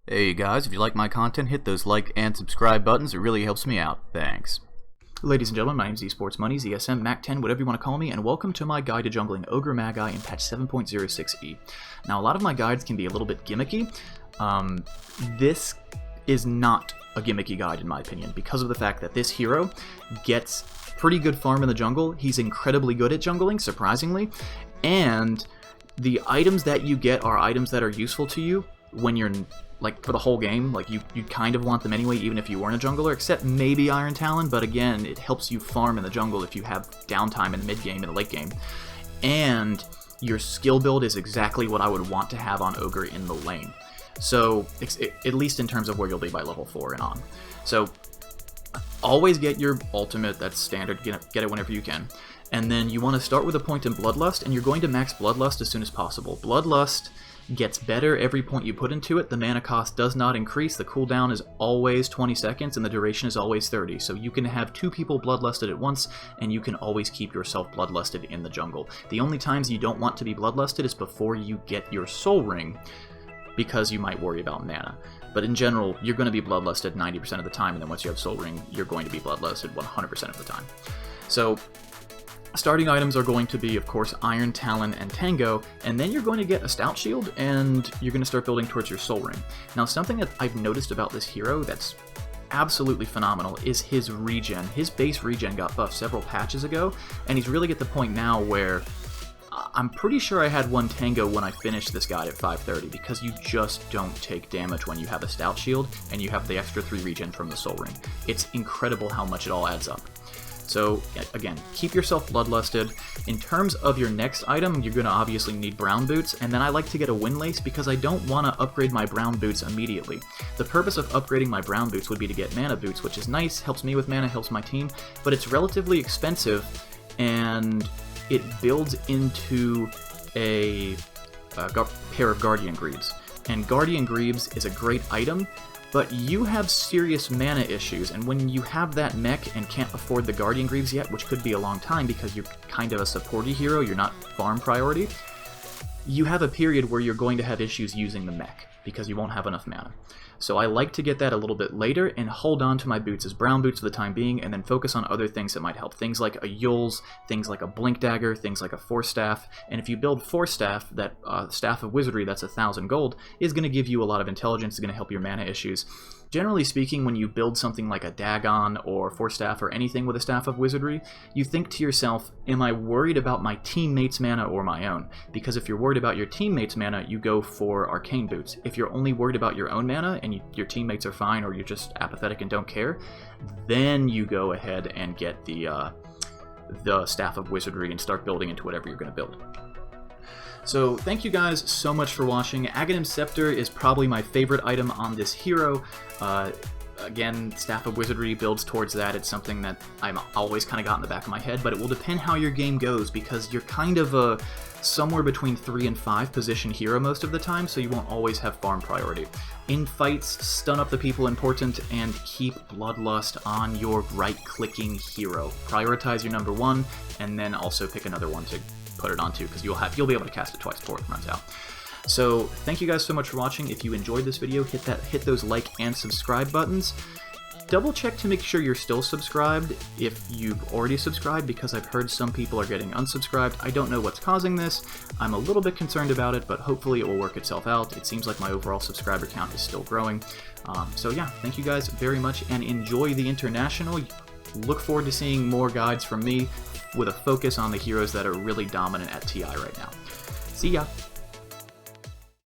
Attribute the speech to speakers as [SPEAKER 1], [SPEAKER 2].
[SPEAKER 1] Hey guys, if you like my content, hit those like and subscribe buttons. It really helps me out. Thanks. Ladies and gentlemen, my name is Esports Money, ZSM, Mac10, whatever you want to call me, and welcome to my guide to jungling Ogre Magi in patch 7.06e. Now, a lot of my guides can be a little bit gimmicky. This is not a gimmicky guide in my opinion, because of the fact that this hero gets pretty good farm in the jungle. He's incredibly good at jungling, surprisingly, and the items that you get are items that are useful to you when you're like for the whole game. Like you kind of want them anyway, even if you weren't a jungler, except maybe Iron Talon, but again, it helps you farm in the jungle if you have downtime in the mid game and the late game. And your skill build is exactly what I would want to have on Ogre in the lane. So, at least in terms of where you'll be by level 4 and on. So, always get your ultimate, that's standard, get it whenever you can. And then you want to start with a point in Bloodlust, and you're going to max Bloodlust as soon as possible. Bloodlust gets better every point you put into it. The mana cost does not increase, the cooldown is always 20 seconds, and the duration is always 30. So you can have 2 people bloodlusted at once, and you can always keep yourself bloodlusted in the jungle. The only times you don't want to be bloodlusted is before you get your soul ring, because you might worry about mana. But in general, you're going to be bloodlusted 90% of the time, and then once you have soul ring, you're going to be bloodlusted 100% of the time. So starting items are going to be, of course, Iron Talon and Tango, and then you're going to get a Stout Shield, and you're going to start building towards your Soul Ring. Now, something that I've noticed about this hero that's absolutely phenomenal is his regen. His base regen got buffed several patches ago, and he's really at the point now where I'm pretty sure I had one Tango when I finished this guide at 530, because you just don't take damage when you have a Stout Shield, and you have the extra 3 regen from the Soul Ring. It's incredible how much it all adds up. So, again, keep yourself bloodlusted. In terms of your next item, you're going to obviously need brown boots, and then I like to get a windlace because I don't want to upgrade my brown boots immediately. The purpose of upgrading my brown boots would be to get mana boots, which is nice, helps me with mana, helps my team, but it's relatively expensive, and it builds into a pair of Guardian Greaves. And Guardian Greaves is a great item, but you have serious mana issues, and when you have that mech and can't afford the Guardian Greaves yet, which could be a long time because you're kind of a supporty hero, you're not farm priority, you have a period where you're going to have issues using the mech because you won't have enough mana. So I like to get that a little bit later and hold on to my boots as brown boots for the time being, and then focus on other things that might help. Things like a Yules, things like a Blink Dagger, things like a Force Staff. And if you build Force Staff, that Staff of Wizardry that's 1,000 gold, is going to give you a lot of intelligence, is going to help your mana issues. Generally speaking, when you build something like a Dagon or Force Staff or anything with a Staff of Wizardry, you think to yourself, am I worried about my teammates' mana or my own? Because if you're worried about your teammates' mana, you go for Arcane Boots. If you're only worried about your own mana and your teammates are fine, or you're just apathetic and don't care, then you go ahead and get the Staff of Wizardry and start building into whatever you're going to build. So thank you guys so much for watching. Aghanim's Scepter is probably my favorite item on this hero. Again, Staff of Wizardry builds towards that. It's something that I'm always kind of got in the back of my head, but it will depend how your game goes, because you're kind of a somewhere between 3 and 5 position hero most of the time, so you won't always have farm priority. In fights, stun up the people important, and keep Bloodlust on your right-clicking hero. Prioritize your number 1, and then also pick another one to put it onto, because you'll be able to cast it twice before it runs out. So thank you guys so much for watching. If you enjoyed this video, hit those like and subscribe buttons. Double check to make sure you're still subscribed if you've already subscribed, because I've heard some people are getting unsubscribed. I don't know what's causing this. I'm a little bit concerned about it, but hopefully it will work itself out. It seems like my overall subscriber count is still growing. So yeah, thank you guys very much, and enjoy the International. Look forward to seeing more guides from me with a focus on the heroes that are really dominant at TI right now. See ya!